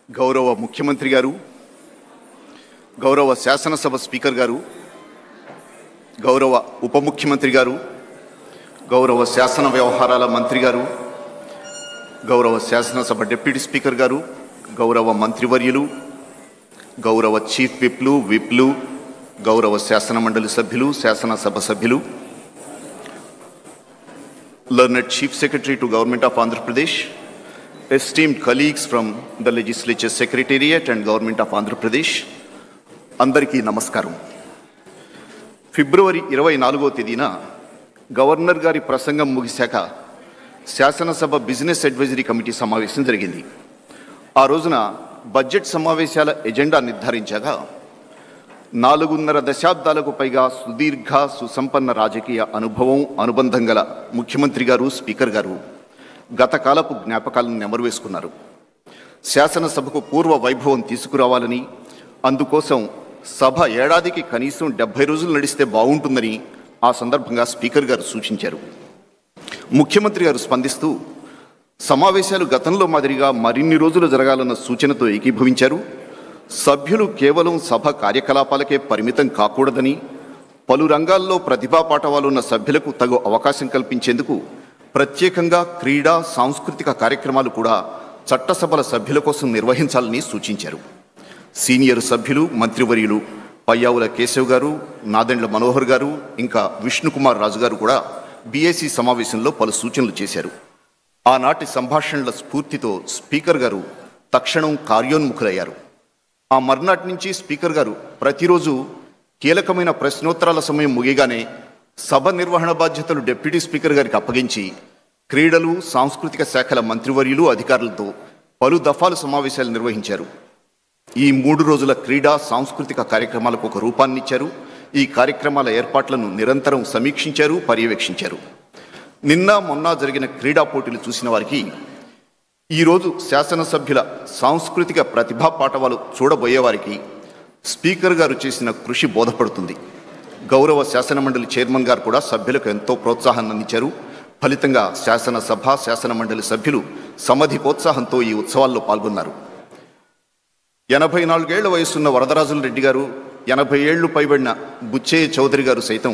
గౌరవ ముఖ్యమంత్రి గారు, గౌరవ శాసనసభ స్పీకర్ గారు, గౌరవ ఉప ముఖ్యమంత్రి గారు, గౌరవ శాసన వ్యవహారాల మంత్రి గారు, గౌరవ శాసనసభ డిప్యూటీ స్పీకర్ గారు, గౌరవ మంత్రివర్యులు, గౌరవ చీఫ్ విప్లు, గౌరవ శాసన మండలి సభ్యులు, శాసనసభ సభ్యులు, learned Chief Secretary to Government of Andhra Pradesh, esteemed colleagues from the Legislature Secretariat and Government of Andhra Pradesh, అందరికీ నమస్కారం. ఫిబ్రవరి 24వ తేదీన గవర్నర్ గారి ప్రసంగం ముగిశాక శాసనసభ బిజినెస్ అడ్వైజరీ కమిటీ సమావేశం జరిగింది. ఆ రోజున బడ్జెట్ సమావేశాల ఎజెండా నిర్ధారించగా 4.5 దశాబ్దాలకు పైగా సుదీర్ఘ సుసంపన్న రాజకీయ అనుభవం, అనుబంధం గల ముఖ్యమంత్రి గారు, స్పీకర్ గారు గత కాలపు జ్ఞాపకాలను నెమరువేసుకున్నారు. శాసనసభకు పూర్వ వైభవం తీసుకురావాలని, అందుకోసం సభ ఏడాదికి కనీసం 70 రోజులు నడిస్తే బాగుంటుందని ఆ సందర్భంగా స్పీకర్ గారు సూచించారు. ముఖ్యమంత్రి గారు స్పందిస్తూ సమావేశాలు గతంలో మాదిరిగా మరిన్ని రోజులు జరగాలన్న సూచనతో ఏకీభవించారు. సభ్యులు కేవలం సభ కార్యకలాపాలకే పరిమితం కాకూడదని, పలు రంగాల్లో ప్రతిభా పాఠవాలున్న సభ్యులకు తగు అవకాశం కల్పించేందుకు ప్రత్యేకంగా క్రీడా, సాంస్కృతిక కార్యక్రమాలు కూడా చట్టసభల సభ్యుల కోసం నిర్వహించాలని సూచించారు. సీనియర్ సభ్యులు, మంత్రివర్యులు పయ్యావుల కేశవ్ గారు, నాదెండ్ల మనోహర్ గారు, ఇంకా విష్ణుకుమార్ రాజు గారు కూడా బీఏసీ సమావేశంలో పలు సూచనలు చేశారు. ఆనాటి సంభాషణల స్ఫూర్తితో స్పీకర్ గారు తక్షణం కార్యోన్ముఖులయ్యారు. ఆ మర్నాటి నుంచి స్పీకర్ గారు ప్రతిరోజు కీలకమైన ప్రశ్నోత్తరాల సమయం ముగియగానే సభ నిర్వహణ బాధ్యతలు డిప్యూటీ స్పీకర్ గారికి అప్పగించి క్రీడలు, సాంస్కృతిక శాఖల మంత్రివర్యులు, అధికారులతో పలు దఫాలు సమావేశాలు నిర్వహించారు. ఈ 3 రోజుల క్రీడా, సాంస్కృతిక కార్యక్రమాలకు ఒక రూపాన్నిచ్చారు. ఈ కార్యక్రమాల ఏర్పాట్లను నిరంతరం సమీక్షించారు, పర్యవేక్షించారు. నిన్న మొన్న జరిగిన క్రీడా పోటీలు చూసిన వారికి ఈరోజు శాసనసభ్యుల సాంస్కృతిక ప్రతిభా పాఠవాలు చూడబోయేవారికి స్పీకర్ గారు చేసిన కృషి బోధపడుతుంది. గౌరవ శాసన మండలి చైర్మన్ గారు కూడా సభ్యులకు ఎంతో ప్రోత్సాహాన్ని అందించారు. ఫలితంగా శాసనసభ, శాసన మండలి సభ్యులు సమధికోత్సాహంతో ఈ ఉత్సవాల్లో పాల్గొన్నారు. 84 ఏళ్ల వయసున్న వరదరాజుల రెడ్డి గారు, 80 ఏళ్లు పైబడిన బుచ్చయ్య చౌదరి గారు సైతం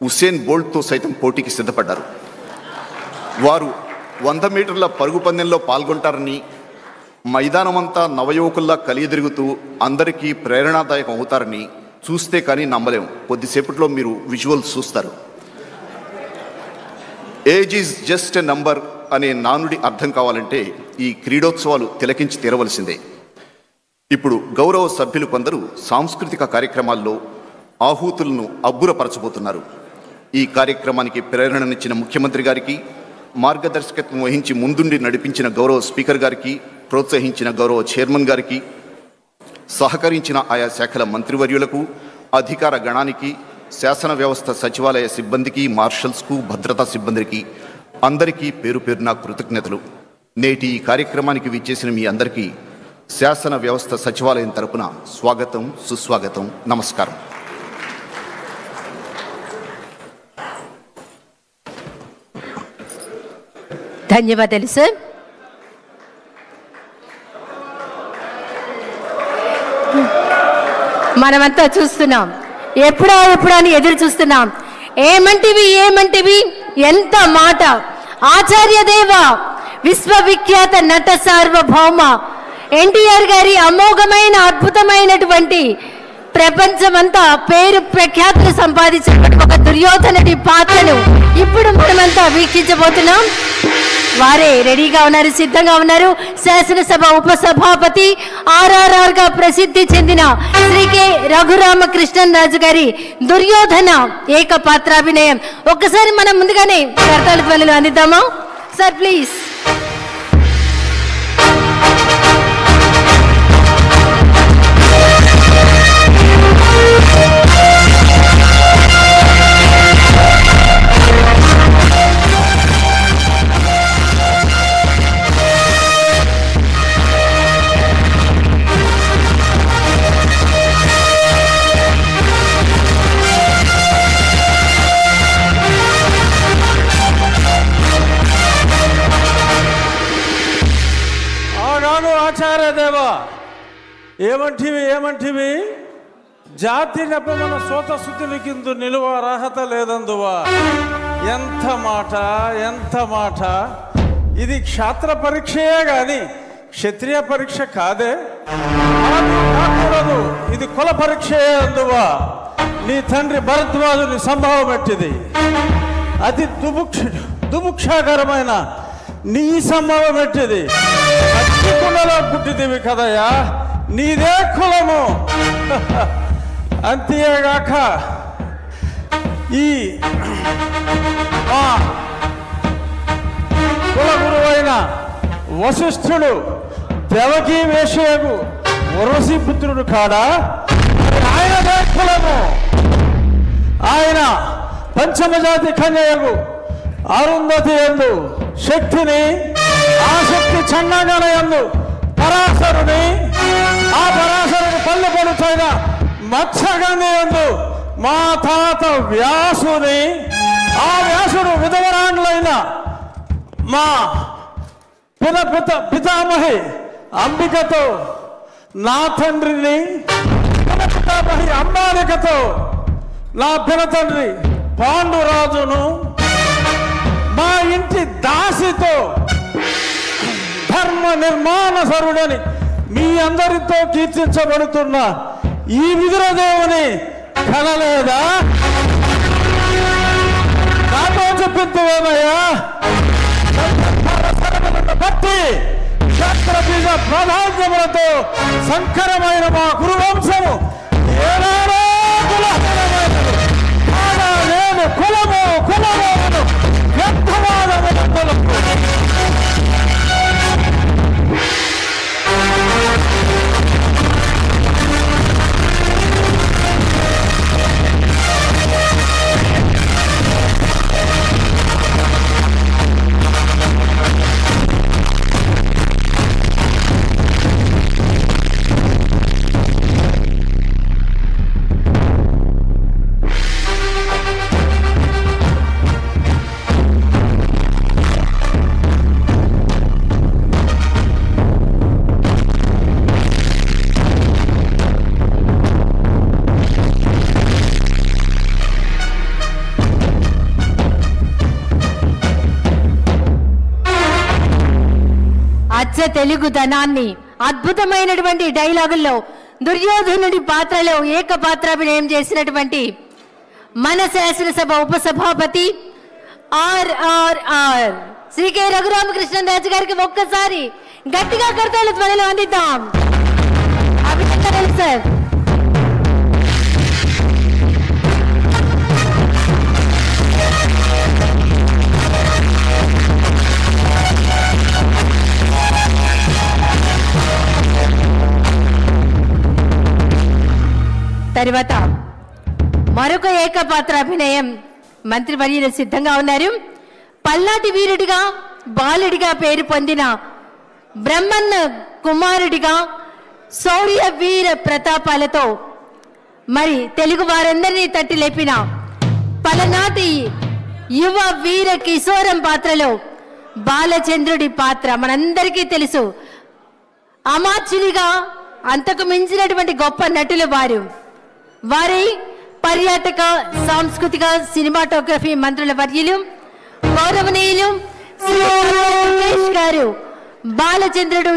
ఉసేన్ బోల్ట్తో సైతం పోటీకి సిద్ధపడ్డారు. వారు 100 మీటర్ల పరుగు పందెంలో పాల్గొంటారని, మైదానమంతా నవయువకుల్లా కలియదిరుగుతూ అందరికీ ప్రేరణాదాయకం అవుతారని చూస్తే కానీ నమ్మలేం. కొద్దిసేపట్లో మీరు విజువల్స్ చూస్తారు. Age is just a number అనే నానుడి అర్థం కావాలంటే ఈ క్రీడోత్సవాలు తిలకించి తీరవలసిందే. ఇప్పుడు గౌరవ సభ్యులు కొందరు సాంస్కృతిక కార్యక్రమాల్లో ఆహూతులను అబ్బురపరచబోతున్నారు. ఈ కార్యక్రమానికి ప్రేరణనిచ్చిన ముఖ్యమంత్రి గారికి, మార్గదర్శకత్వం వహించి ముందుండి నడిపించిన గౌరవ స్పీకర్ గారికి, ప్రోత్సహించిన గౌరవ చైర్మన్ గారికి, సహకరించిన ఆయా శాఖల మంత్రివర్యులకు, అధికార గణానికి, శాసన వ్యవస్థ సచివాలయ సిబ్బందికి, మార్షల్స్కు, భద్రతా సిబ్బందికి అందరికీ పేరు పేరున కృతజ్ఞతలు. నేటి ఈ కార్యక్రమానికి విచ్చేసిన మీ అందరికీ శాసన వ్యవస్థ సచివాలయం తరపున స్వాగతం, సుస్వాగతం, నమస్కారం. ధన్యవాదాలు సార్. మనమంతా చూస్తున్నాం, ఎప్పుడా అని ఎదురు చూస్తున్నాం. ఏమంటివి ఎంత మాట! ఆచార్య దేవ, విశ్వవిఖ్యాత నట సార్వభౌమ ఎన్టీఆర్ గారి అమోఘమైన, అద్భుతమైనటువంటి, ప్రపంచమంతా పేరు ప్రఖ్యాతులు సంపాదించినటువంటి ఒక దుర్యోధనుడి పాత్రను ఇప్పుడు మనమంతా వీక్షించబోతున్నాం. వారే రెడీగా ఉన్నారు, సిద్ధంగా ఉన్నారు. శాసనసభ ఉపసభాపతి, RRR గా ప్రసిద్ధి చెందిన శ్రీ కె రఘురామకృష్ణన్ రాజు గారి దుర్యోధన ఏకపాత్రాభినయం. ఒక్కసారి మనం ముందుగానే కర్తాళ ధ్వనులు అందిద్దామా సార్, ప్లీజ్. ఆగు ఆచార్యదేవా, ఏమంటివి జాతి నెపమన సోత శుద్ధిని కింద నిలువ అర్హత లేదందువా. ఎంత మాట ఇది క్షాత్ర పరీక్షయే గాని క్షత్రియ పరీక్ష కాదే. కాకూడదు, ఇది కుల పరీక్షయే అందువా. నీ తండ్రి భరద్వాజుని సంభవం ఎట్టిది, అతి దుభుక్షాకరమైన నీ సంభవం ఎట్టిది. కుండలో పుట్టిదివి కదయ్యా, నీదే కులము. అంతేగాక ఈ కుల గురువైన వశిష్ఠుడు దేవకీ వేషయకు ఉర్వశీ పుత్రుడు కాడా, ఆయనదే కులము. ఆయన పంచమజాతి కన్యకు అరుంధతి యందు శక్తిని, ఆ శక్తి చండాగణ యందు పరాశరుని, ఆ పరాశరుని పల్లె పడుతైన మత్స్యగంధి యందు మా తాత వ్యాసుని, ఆ వ్యాసుడు విధవరాండ్లైన మా పితామహి అంబికతో, నా తండ్రిని పితామహి అంబాలికతో, నా పినతండ్రి పాండురాజును, మా ఇంటి దాసితో ధర్మ నిర్మాణ సరుడని మీ అందరితో కీర్తించబడుతున్న ఈ విదురదేవుని కనలేదా? నాతో చెప్పిందేమయ్యా, బట్టి క్షత్ర బీజ ప్రాధాన్యములతో సంకరమైన మా కురువంశము ఏనాడో కులహీనమైనది. నేను కులము వ్యర్థవాదములకు తెలుగుదనాన్ని అద్భుతమైనటువంటి డైలాగుల్లో దుర్యోధనుడి పాత్రలో ఏకపాత్రాభినయం చేసినటువంటి మన శాసనసభ ఉపసభాపతి ఆర్ఆర్ఆర్ శ్రీ కె రఘురామకృష్ణరాజు గారికి ఒక్కసారి గట్టిగా కర్తవ్య ధ్వనిలో అందిద్దాం. అభినందనలు సార్. తర్వాత మరొక ఏకపాత్రాభినయం మంత్రివర్యులు సిద్ధంగా ఉన్నారు. పల్నాటి వీరుడిగా బాలుడిగా పేరు పొందిన బ్రహ్మన్న కుమారుడిగా శౌర్య వీర ప్రతాపాలతో మరి తెలుగు వారందరినీ తట్టి లేపిన పలనాటి యువ వీర కిశోరం పాత్రలో బాలచంద్రుడి పాత్ర మనందరికీ తెలుసు. అమాత్యునిగా అంతకు మించినటువంటి గొప్ప నటులు వారి పర్యాటక సాంస్కృతిక సినిమాటోగ్రఫీ మంత్రుల వర్యులు గౌరవనీయులు శ్రీ గారు బాలచంద్రుడు